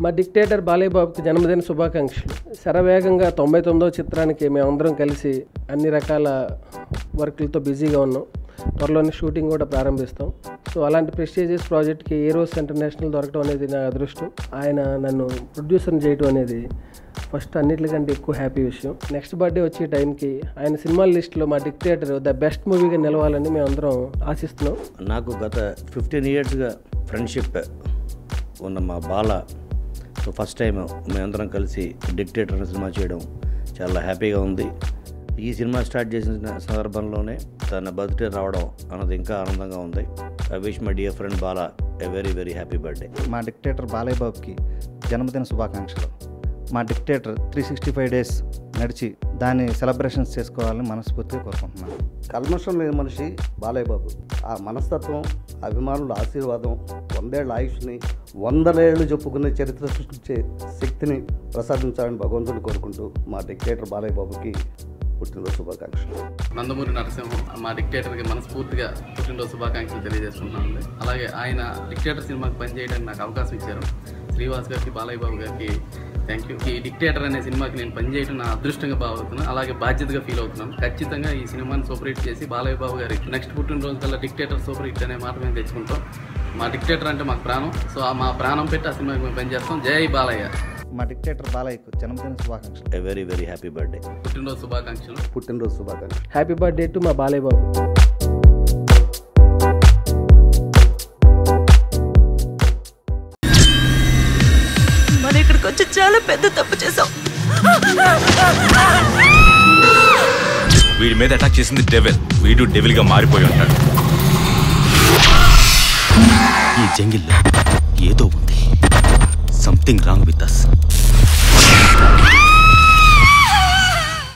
మా డిక్టేటర్ బాలయ్య బాబుకి జన్మదిన శుభాకాంక్షలు. శరవేగంగా 99వ చిత్రానికి మేమందరం కలిసి అన్ని రకాల వర్క్లతో బిజీగా ఉన్నాం. త్వరలోనే షూటింగ్ కూడా ప్రారంభిస్తాం. సో అలాంటి ప్రెస్టీజియస్ ప్రాజెక్ట్కి ఏరోస్ ఇంటర్నేషనల్ దొరకడం అనేది నా అదృష్టం. ఆయన నన్ను ప్రొడ్యూసర్ని చేయడం అనేది ఫస్ట్ అన్నిటికంటే ఎక్కువ హ్యాపీ విషయం. నెక్స్ట్ బర్త్డే వచ్చే టైంకి ఆయన సినిమాల లిస్టులో మా డిక్టేటర్ ద బెస్ట్ మూవీగా నిలవాలని మేమందరం ఆశిస్తున్నాం. నాకు గత 15 yearsగా ఫ్రెండ్షిప్ ఉన్న మా బాల ఫస్ట్ టైం మేమందరం కలిసి డిక్టేటర్ సినిమా చేయడం చాలా హ్యాపీగా ఉంది. ఈ సినిమా స్టార్ట్ చేసిన సందర్భంలోనే తన బర్త్డే రావడం అన్నది ఇంకా ఆనందంగా ఉంది. I wish my dear friend Bala a very very happy birthday. మా డిక్టేటర్ బాలయ్య బాబుకి జన్మదిన శుభాకాంక్షలు. మా డిక్టేటర్ 365 days నడిచి దాన్ని సెలబ్రేషన్స్ చేసుకోవాలని మనస్ఫూర్తిగా కోరుకుంటున్నాను. కల్మషం లేని మనిషి బాలయ్య బాబు. ఆ మనస్తత్వం, అభిమానుల ఆశీర్వాదం, 100 ఏళ్ల ఆయుష్ని 100 ఏళ్ళు చెప్పుకునే చరిత్ర సృష్టించే శక్తిని ప్రసాదించాలని భగవంతుని కోరుకుంటూ మా డిక్టేటర్ బాలయ్య బాబుకి పుట్టినరోజు శుభాకాంక్షలు. నందమూరి నరసింహం మా డిక్టేటర్కి మనస్ఫూర్తిగా పుట్టినరోజు శుభాకాంక్షలు తెలియజేసుకుంటున్నాను. అలాగే ఆయన డిక్టేటర్ సినిమాకి పనిచేయడానికి నాకు అవకాశం ఇచ్చారు. శ్రీవాస్ గారికి, బాలయ్య బాబు గారికి థ్యాంక్ యూ. ఈ డిక్టేటర్ అనే సినిమాకి నేను పనిచేయడం నా అదృష్టంగా భావిస్తున్నాను, అలాగే బాధ్యతగా ఫీల్ అవుతున్నాను. ఖచ్చితంగా ఈ సినిమాని సూపర్ హిట్ చేసి బాలయ్య బాబు గారి నెక్స్ట్ పుట్టినరోజు కల్లా డిక్టేటర్ సూపర్ హిట్ అనే మాట మేము తెచ్చుకుంటాం. మా డిక్టేటర్ అంటే మాకు ప్రాణం. సో మా ప్రాణం పెట్టి ఆ సినిమాకి మేము పనిచేస్తాం. జై బాలయ్య. మా డిక్టేటర్ బాలయ్యకు జన్మదిన శుభాకాంక్షలు. A very very happy birthday. పుట్టినరోజు శుభాకాంక్షలు. పుట్టినరోజు శుభాకాంక్షలు. హ్యాపీ బర్త్డే టు మా బాలయ్య బాబు. మనం ఇక్కడికి వచ్చి చాలా పెద్ద తప్పు చేసాం. వీడి మీద అటాక్ చేసింది డెవిల్. వీడు డెవిల్ గా మారిపోయి ఉంటాడు. ఈ జంగిల్లో ఏదో ఉంది. Something wrong with us.